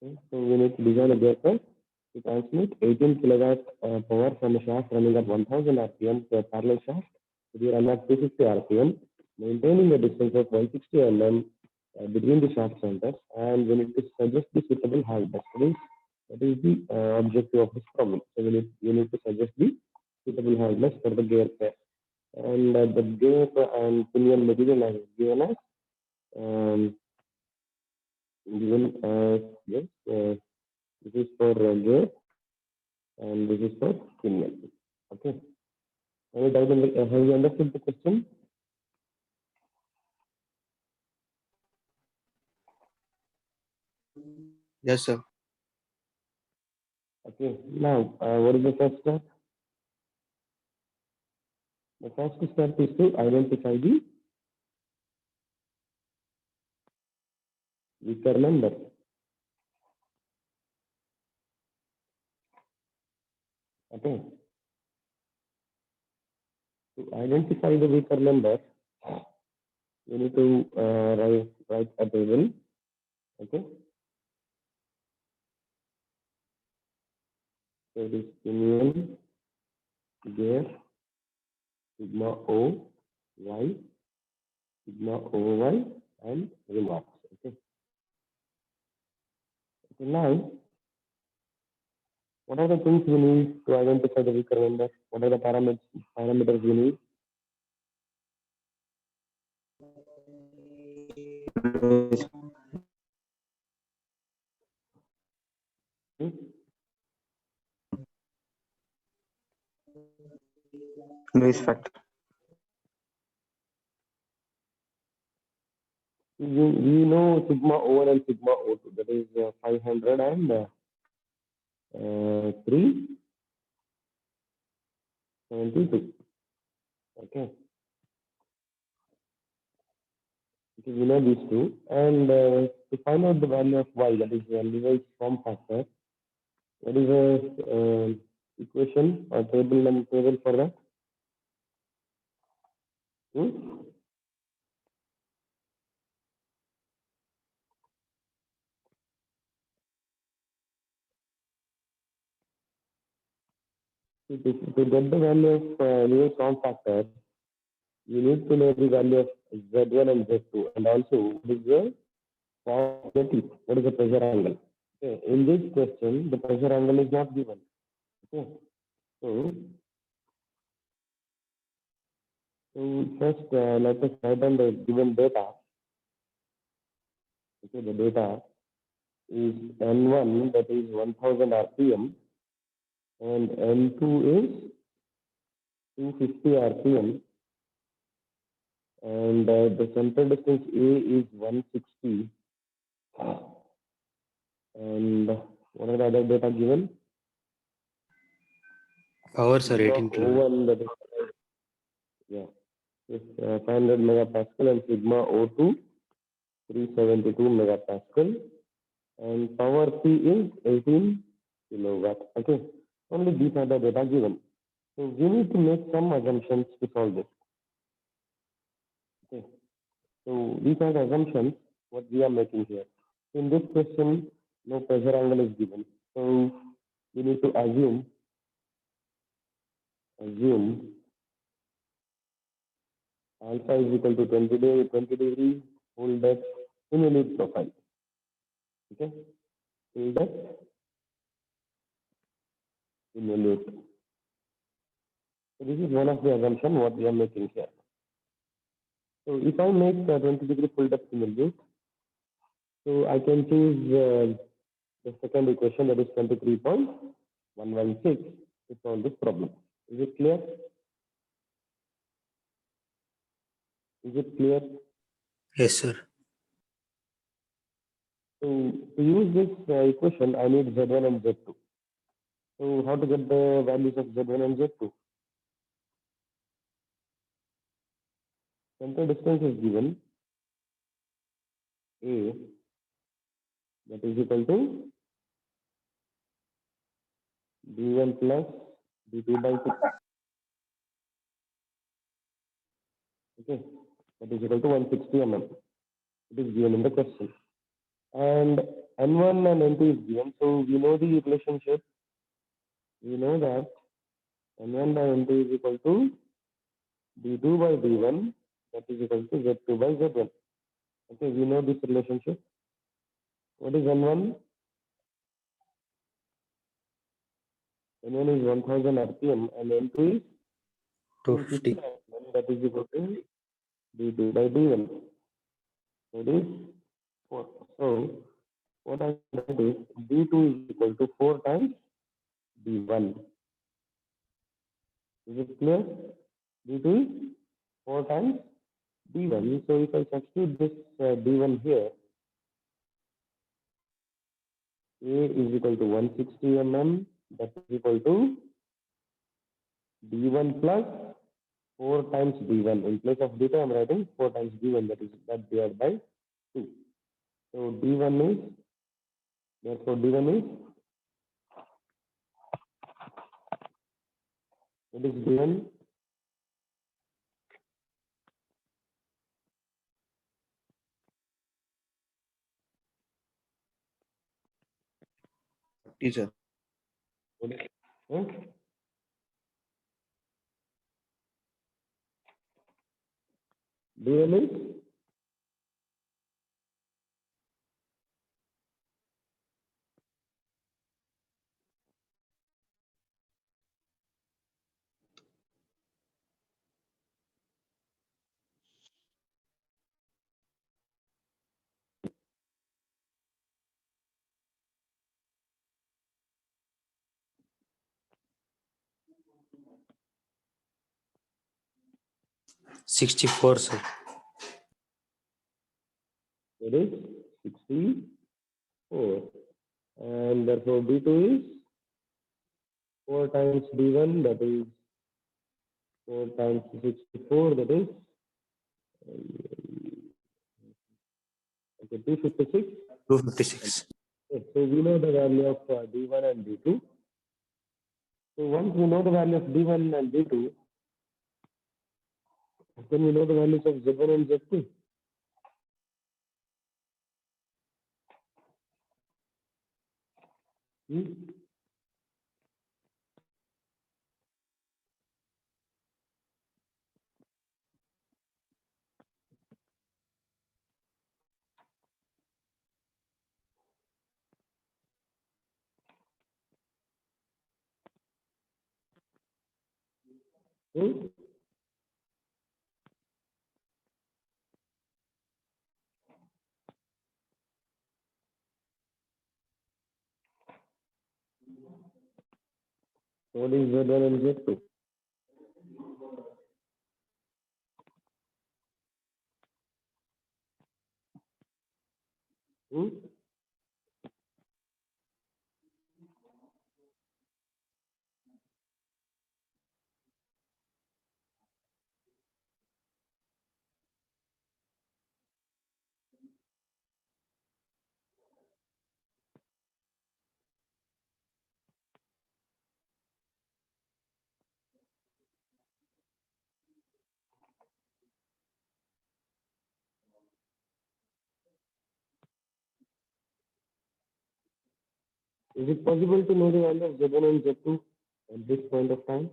Okay, so we need to design a gear press to transmit 18 kilowatt power from a shaft running at 1000 rpm to a parallel shaft to be run at 250 rpm, maintaining a distance of 160 mm between the shaft centers, and we need to suggest the suitable hard bus. That is the objective of this problem. So we need to suggest the suitable hardness for the gear pair. And the gear and pinion material is given as yes, this is for gear and this is for pinion. Okay. Any doubt have you understood the question? Yes, sir. Okay. Now, what is the first step? The first step is to identify the weaker member. Okay. To identify the weaker member, you need to write a table. Okay. So it is pinion, gear, sigma O, Y, sigma OY, and remarks. Okay. So now, what are the things we need to identify the weaker member? What are the parameters we need? Noise factor. We know sigma O1 and sigma O2. That is 500 and 372. Okay. Okay, we know these two. And to find out the value of Y, that is Levi's form factor, what is the equation or table for that? To get the value of Levi's form factor, you need to know the value of Z1 and Z2, and also what is the what is the pressure angle. Okay. In this question, the pressure angle is not given. Okay. So first, let us write down the given data. Okay, the data is N1, that is 1000 RPM, and N2 is 250 RPM, and the center distance A is 160. And what are the other data given? Power, sir, 18 kilowatt. O1, that is, yeah, is 500 megapascal, and sigma O2 372 megapascal, and power P is 18 kilowatt. Okay, only these are the data given. So we need to make some assumptions to solve this. Okay, so these are the assumptions what we are making here. In this question, no pressure angle is given. So we need to assume alpha is equal to 20 degree full depth in a loop profile. Okay, full depth in a loop. So this is one of the assumptions what we are making here. So if I make 20 degree full depth in a loop, so I can choose the second equation, that is 23.116, to solve this problem. Is it clear? Is it clear? Yes, sir. So to use this equation, I need Z1 and Z2. So how to get the values of Z1 and Z2? Center distance is given, A, that is equal to D1 plus D2 by 6. Okay, that is equal to 160 mm. It is given in the question. And N1 and N2 is given. So we know the relationship. We know that N1 by N2 is equal to D2 by D1, that is equal to Z2 by Z1. Okay, we know this relationship. What is N1? N1 is 1000 RPM and N2 is 250. RPM, that is equal to D2 by D1. That is 4. So what I write is D2 is equal to 4 times D1. Is it clear? D2 is 4 times D1. So if I substitute this D1 here, A is equal to 160 mm, that is equal to D1 plus 4 times D1. In place of D2, I am writing 4 times D1, that is that divided by 2. So D1 is, therefore D1 is, what is D1? Teacher. What is, huh? D1 is 64, sir. it is 64. And therefore D2 is 4 times D1, that is 4 times 64, that is okay, 256. 256. Okay, so we know the value of D1 and D2. So once we know the value of D1 and D2, then we know the values of Z1 and Z2. Hmm? Hmm? What is Z1 and Z2? Hmm? Is it possible to know the value of Z1 and Z2 at this point of time?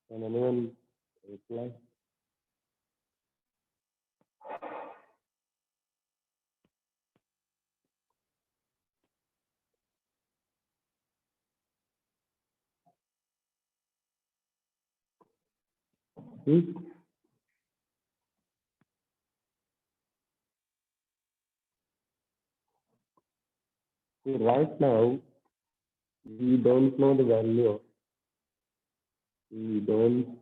Can anyone reply? Hmm? See, right now, we don't know the value of, we don't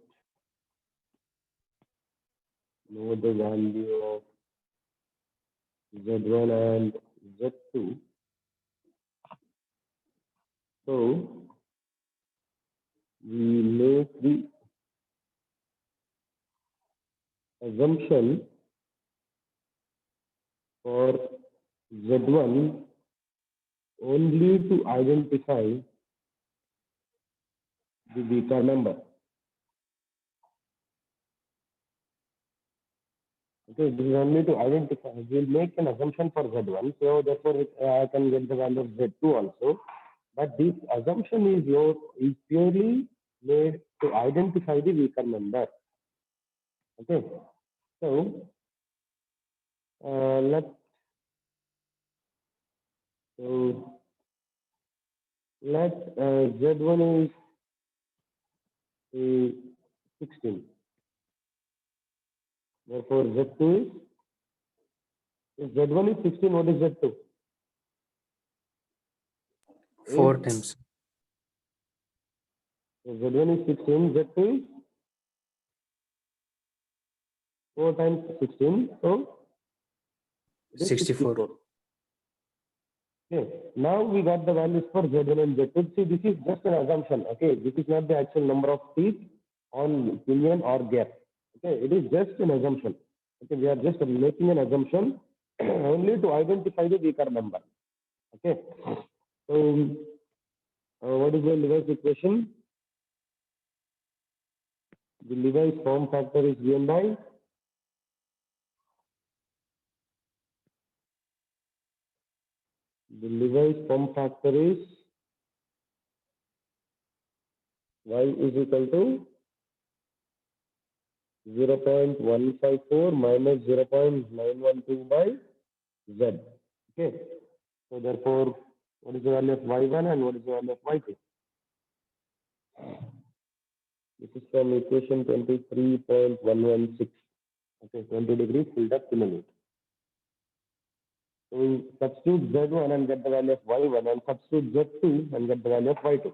know the value of Z1 and Z2. So we make the assumption for Z1 only to identify the weaker member. Okay, this is only to identify. We'll make an assumption for Z1, so therefore I can get the value of Z2 also. But this assumption is purely made to identify the weaker member. Okay, so let Z1 is 16. Therefore Z2 is, if Z1 is 16, what is Z2? 4 times. If Z1 is 16, Z2 is 4 times 16, so it is 64. Okay, now we got the values for Z1 and Z2. See, this is just an assumption. Okay, this is not the actual number of teeth on pinion or gap. Okay, it is just an assumption. Okay, we are just making an assumption only to identify the weaker member. Okay, so what is the Lewis equation? The Lewis form factor is given by the Lewis form factor is y is equal to 0.154 minus 0.912 by z. Okay, so therefore, what is the value of y1 and what is the value of y2? This is from equation 23.116. Okay, 20 degrees filled up kilometer. So we substitute z1 and get the value of y1 and substitute z2 and get the value of y2.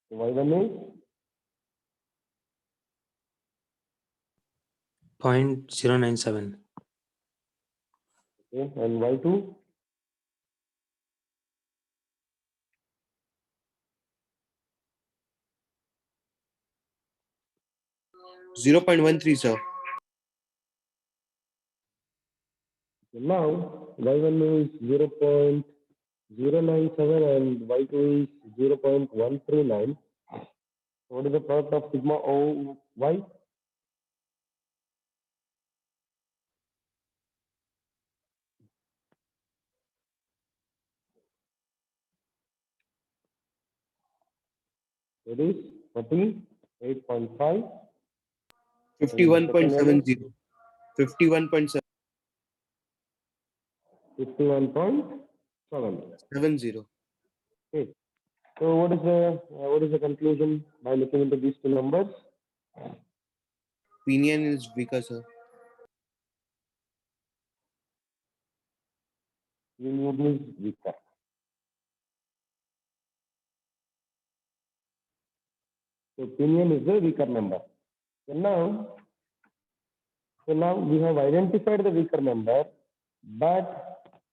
So y1 is 0.097. okay, and y2 0.13, sir. so now y1 is 0.097 and y2 is 0.139. What is the product of sigma O y? It is 48.5. 51.70. 51.70. 51.7. 70. Okay. So what is the conclusion by looking into these two numbers? Pinion is weaker, sir. Union is weaker. So pinion is the weaker member. So now we have identified the weaker member, but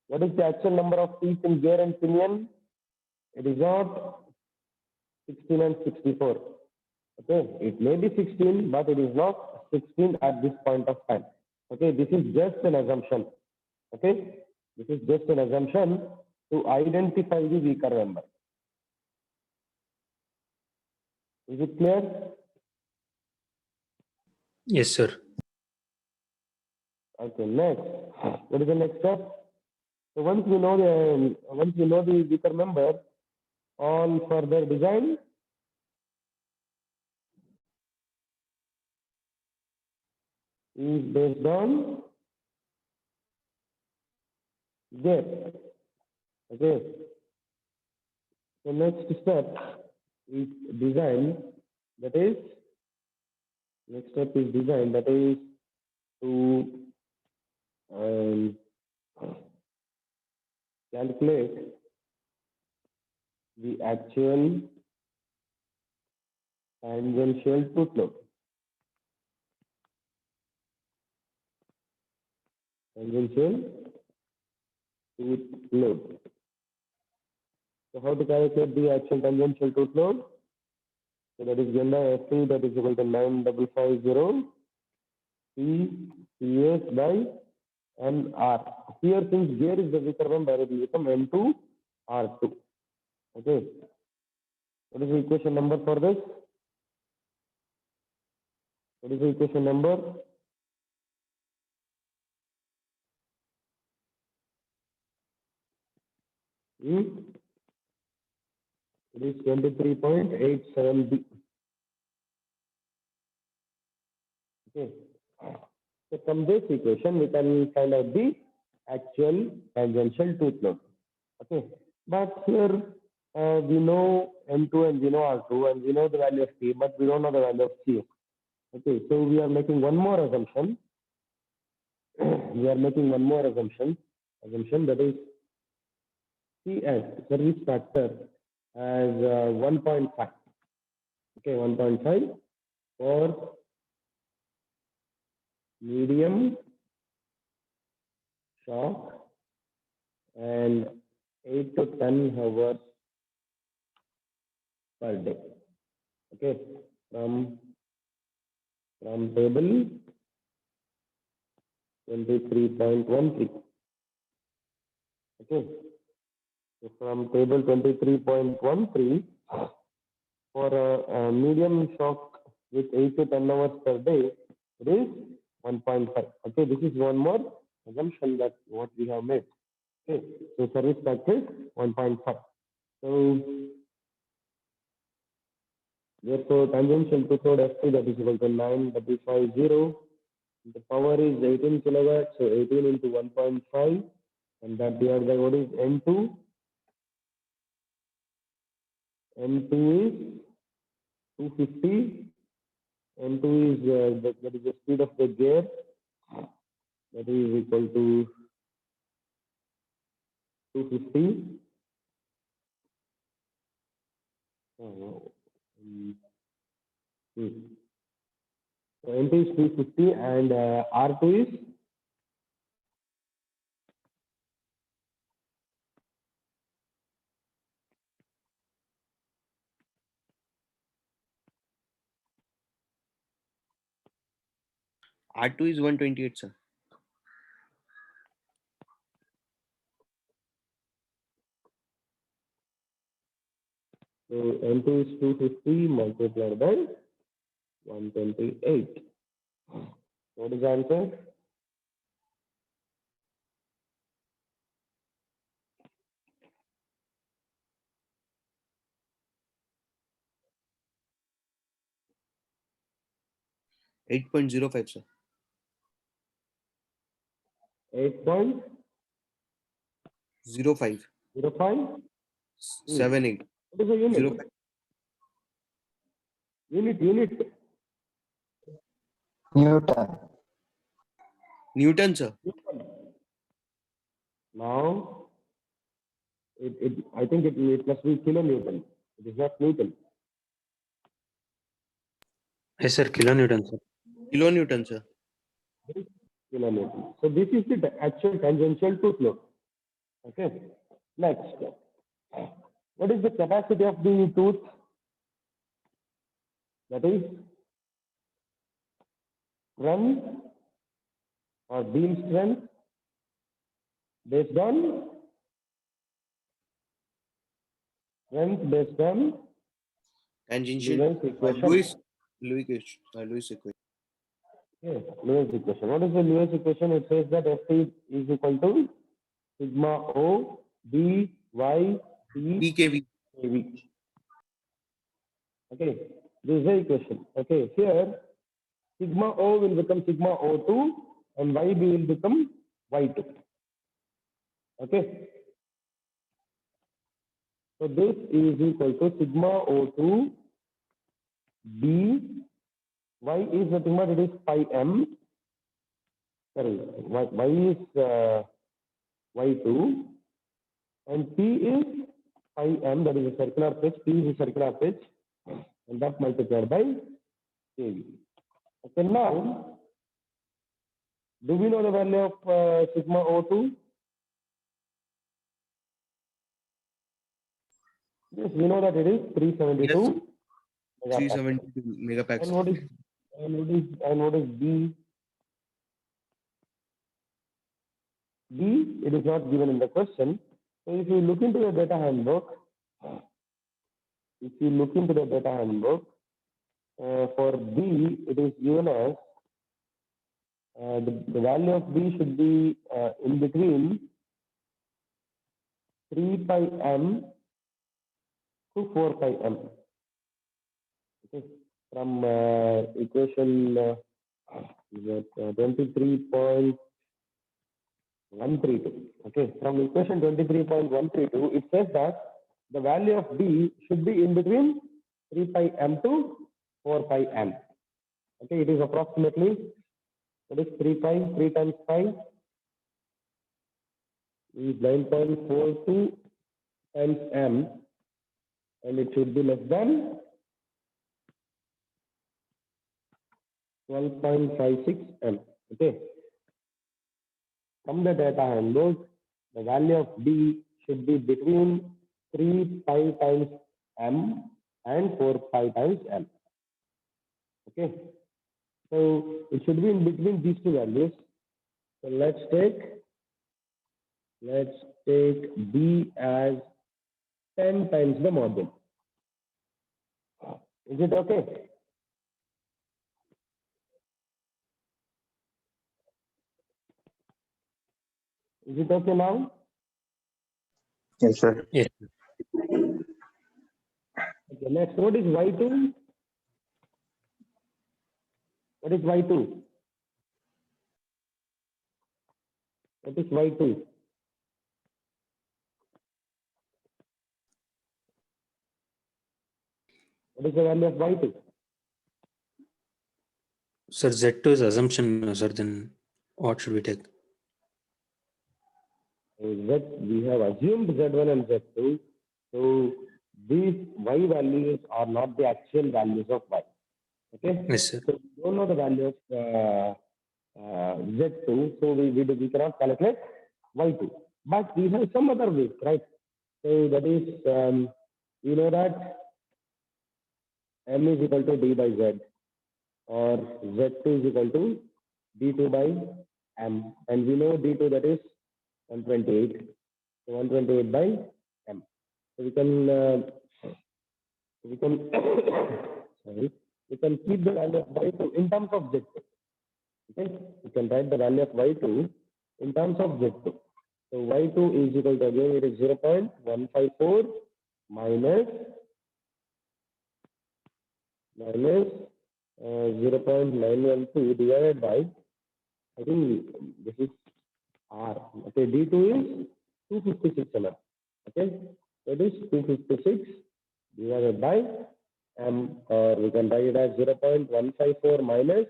what is the actual number of teeth in gear and pinion? It is not 16 and 64. Okay, it may be 16, but it is not 16 at this point of time. Okay, this is just an assumption. Okay, this is just an assumption to identify the weaker member. Is it clear? Yes, sir. Okay, next. What is the next step? So once we know the weaker member, all further design is based on gap. Okay. So next step is design. That is next step is design. That is to calculate the actual tangential tooth load. Tangential tooth load. So how to calculate the actual tangential tooth load? So that is given by F2, that is equal to 9550 P CS by NR. Here, since gear is the weaker one, that it will become N2 R2. Okay. What is the equation number for this? What is the equation number? It is 23.87B. Okay. So from this equation, we can find out the actual tangential tooth load. Okay. But here we know M2 and we know R2 and we know the value of T, but we don't know the value of CS. Okay. So we are making one more assumption. We are making one more assumption that is CS, service factor, as 1.5. Okay, 1.5 for medium shock and 8 to 10 hours per day. Okay, from table 23.13. Okay, so from table 23.13, for a medium shock with 8 to 10 hours per day, it is 1.5. Okay, this is one more assumption that what we have made. Okay, so service factor is 1.5. So therefore tangential tooth load F2, that is equal to 9550. The power is 18 kilowatts, so 18 into 1.5, and that divided by what is N2? N2 is 250. N2 is that is the speed of the gear, that is equal to 250. So N2 is 250 and R2 is R2 is 128, sir. so N2 is 250 multiplied by 128. What is the answer? $8.05, sir. 8.05? 05. 78. What is the unit? 05. Unit. Newton. Newton, sir. Now, I think it must be kilonewton. It is not Newton. Yes, sir. Kilonewton, sir. Kilonewton, sir. Kilonewton. So this is the actual tangential tooth load. Okay. Next, what is the capacity of the tooth? That is strength or beam strength based on Tangential. Lewis equation. Lewis equation. Okay, Lewis equation. What is the Lewis equation? It says that Ft is equal to sigma O B Y T PKV. kV. Okay, this is the equation. Okay, here sigma O will become sigma O2 and YB will become Y2. Okay, so this is equal to sigma O2 B. Y is nothing but it is pi m. Sorry, y is Y2 and P is pi m, that is a circular pitch, P is a circular pitch, and that multiplied by kV. Okay, now, do we know the value of sigma O2? Yes, we know that it is 372 megapascal. 372 megapascal. And what is B? B, it is not given in the question. So if you look into the data handbook, for B, it is given as the value of B should be in between 3 pi m to 4 pi m. Okay. From equation 23.132. Okay, from equation 23.132, it says that the value of B should be in between 3 pi m to 4 pi m. Okay, it is approximately, what is 3 pi, 3 times pi is 9.42 times m, and it should be less than 12.56 m. Okay. From the data handbook, the value of B should be between 3 pi times m and 4 pi times m. Okay. So it should be in between these two values. So let's take B as 10 times the module. Is it okay? Is it okay now? Yes, sir. Yes. Okay, next, what is Y2? What is Y2? What is Y2? What is the value of Y2? Sir, Z2 is assumption, sir. Then what should we take? We have assumed Z1 and Z2. So these Y values are not the actual values of Y. Okay? Yes, sir. So we don't know the value of Z2, so we cannot calculate Y2. But we have some other ways, right? So that is, we know that M is equal to D by Z, or Z2 is equal to D2 by M. And we know D2, that is 128. So 128 by M. So we can sorry, we can keep the value of Y2 in terms of Z2. Okay, we can write the value of Y2 in terms of Z2. So Y2 is equal to, again, it is 0.154 minus 0.912 divided by, I think this is R. Okay, D2 is 256 mm. Okay, that is 256 divided by M, or we can write it as 0.154 minus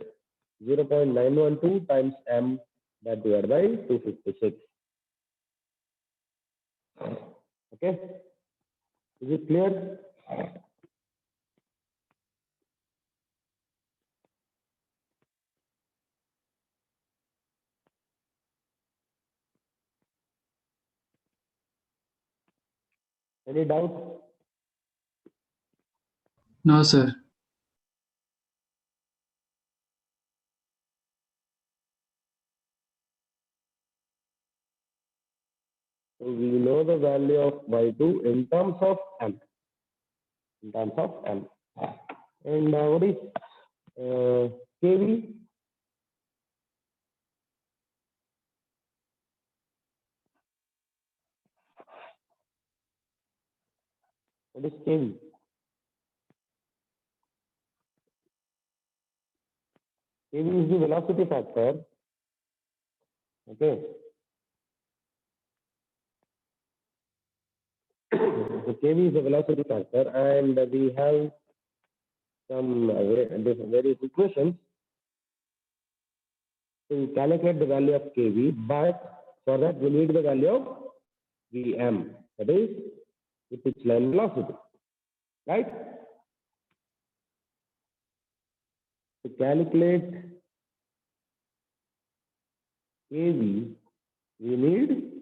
0.912 times M, that divided by 256. Okay, is it clear? Any doubt? No, sir. So we know the value of Y2 in terms of M. In terms of M. And what is KV? What is KV? KV is the velocity factor. Okay. So KV is the velocity factor, and we have some various equations to calculate the value of KV, but for that we need the value of Vm. That is, with its line velocity, right? To calculate kV, we need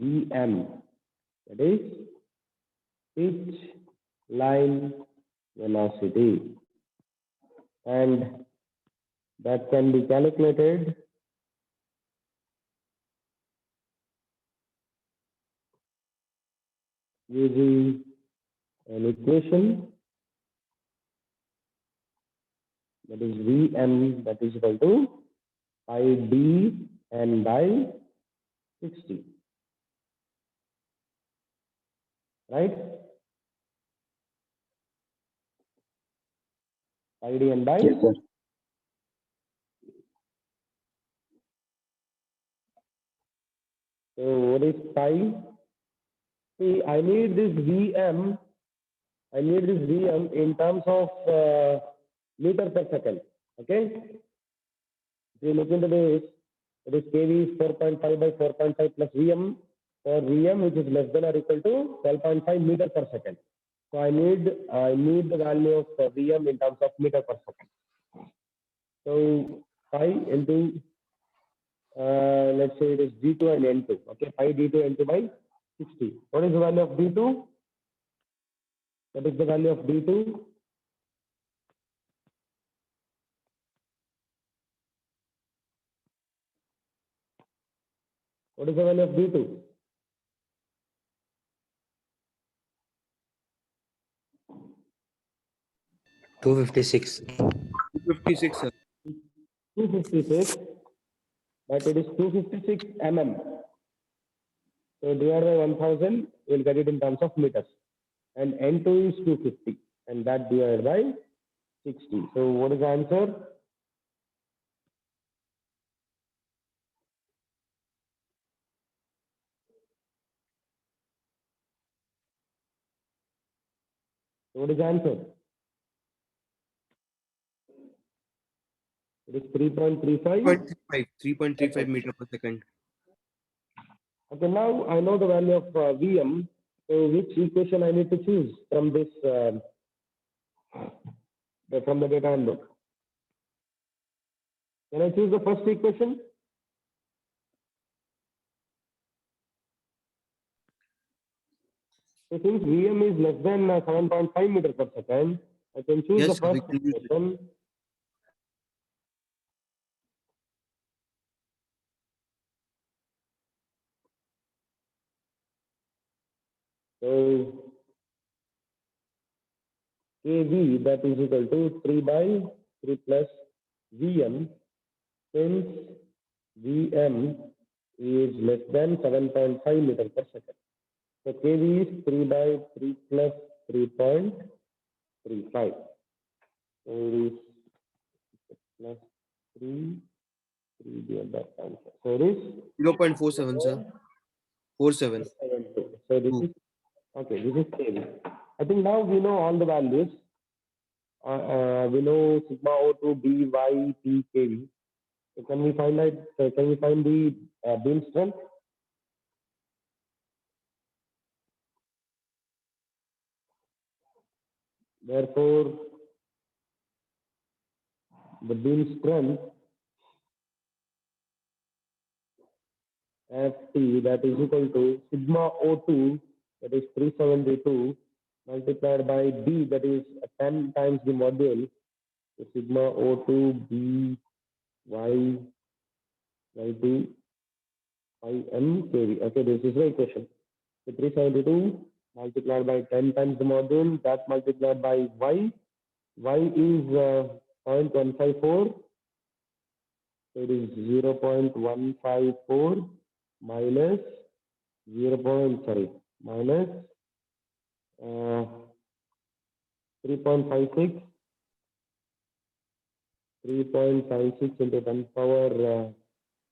Vm, that is pitch line velocity, and that can be calculated using an equation, that is Vm, that is equal to pi d n by 60, right? Pi d n by Yes, sir. So what is pi? See, I need this Vm in terms of meter per second. Okay. If you look into this, it is kV is 4.5 by 4.5 plus Vm for Vm, which is less than or equal to 12.5 meter per second. So I need the value of Vm in terms of meter per second. So pi into let's say it is d2 and n2. Okay, pi d2 n2 by 60. What is the value of d2? What is the value of d2? What is the value of d2? $256. 256, sir. 256, but it is 256 mm. So divided by 1000, we'll get it in terms of meters. And n2 is 250, and that divided by 60. So what is the answer? So what is the answer? It is 3.35. 3.35 meter per second. Okay, now I know the value of Vm. So which equation I need to choose from this from the data handbook? Can I choose the first equation? So since Vm is less than 7.5 meters per second, I can choose Yes, the sir, we first can use it. equation. So Kv, that is equal to 3 by 3 plus Vm, since Vm is less than 7.5 meters per second. So Kv is 3 by 3 plus 3.35. So it is plus 3 divided by 0.5. So it is 0.47, sir. 47. 72. So this is okay. This is kV. I think now we know all the values. We know sigma O2, B, Y, P, kV. So can we find out? Can we find the beam strength? Therefore, the beam strength Ft, that is equal to sigma O2, that is 372, multiplied by B, that is 10 times the module. So sigma O2 B Y Y2 M kV. Okay, this is the equation. So 372 multiplied by 10 times the module, that multiplied by Y. Y is 0.154. So it is 0.154 minus minus 3.56. 3.56 into 10 power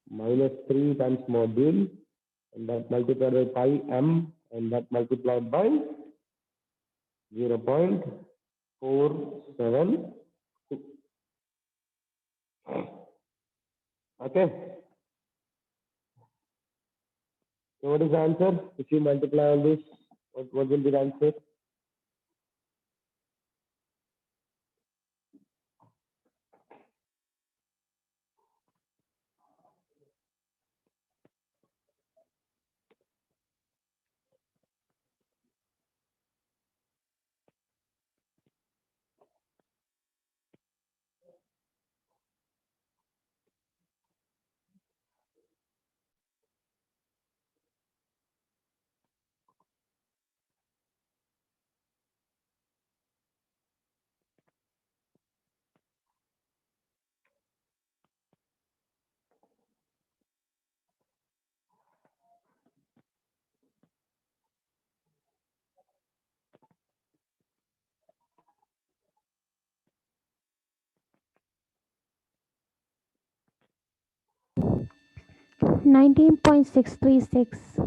minus 3 times module, and that multiplied by pi m, and that multiplied by 0.472. Okay. So what is the answer? If you multiply all this, What will be the answer?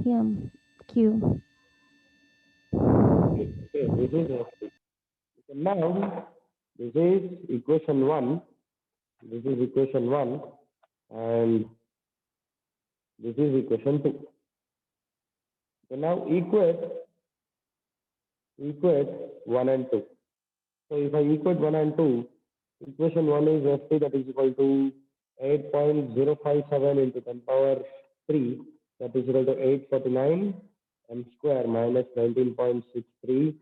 MQ. Okay, this is so now this is equation 1. This is equation 1, and this is equation 2. So now equate 1 and 2. So if I equate 1 and 2, equation 1 is Ft, that is equal to 8.057 into 10 power 3, that is equal to 849 m square minus 19.63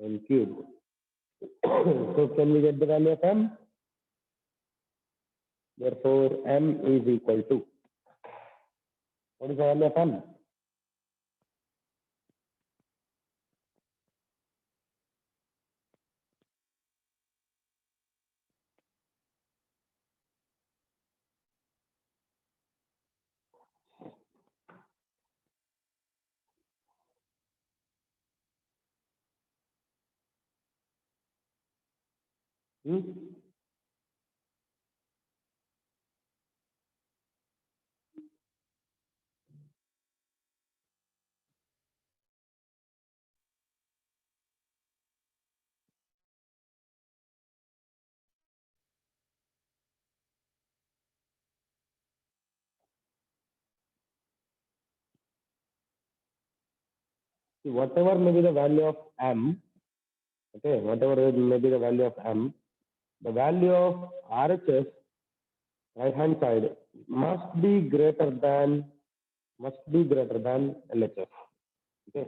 m cube. So can we get the value of m? Therefore, m is equal to, what is the value of m? Hmm? See, whatever may be the value of m, okay, whatever may be the value of m, the value of RHS right hand side must be greater than LHS. Okay,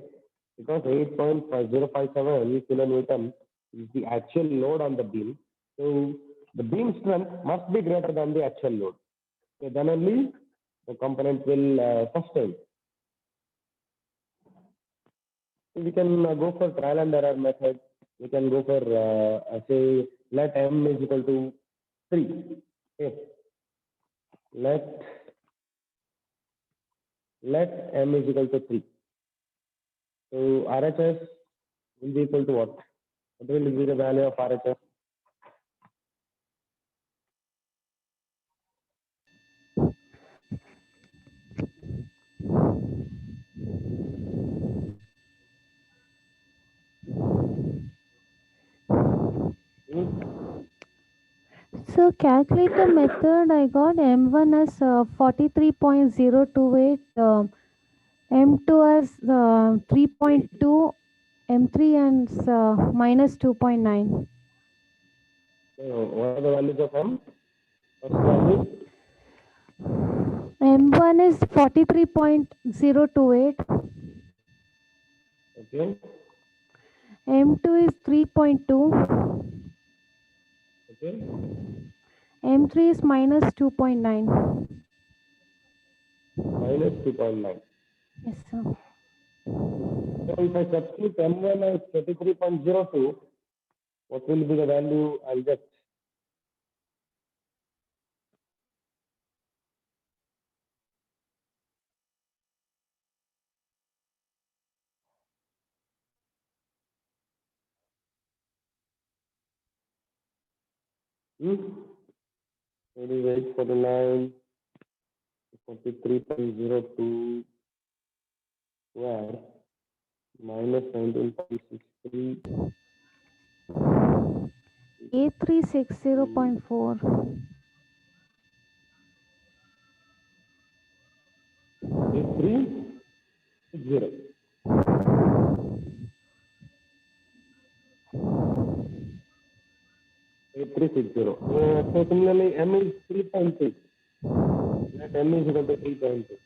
because 8.057 kilonewton is the actual load on the beam. So the beam strength must be greater than the actual load. So then only the component will sustain. So we can go for trial and error method. We can go for say let m is equal to 3. Okay. Let m is equal to 3. So RHS will be equal to what? What will be the value of RHS? So calculate the method. I got M1 as 43.028, M2 as 3.2, M3 as minus 2.9. So what are the values of m? First value, M1 is 43.028, okay, M2 is 3.2, okay, M3 is minus 2.9. minus 2.9. Yes, sir. So if I substitute m1 as 33.02, what will be the value I'll get? It is 849, 43.02 square minus 19.63. A360.4. 8360. 8360. So similarly, m is 3.6. Let m is equal to 3.6.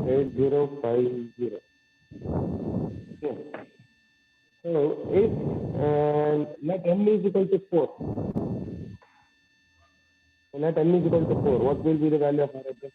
Eight zero five zero. 8050. Okay. So if let m is equal to 4. So let m is equal to 4. What will be the value of RHS?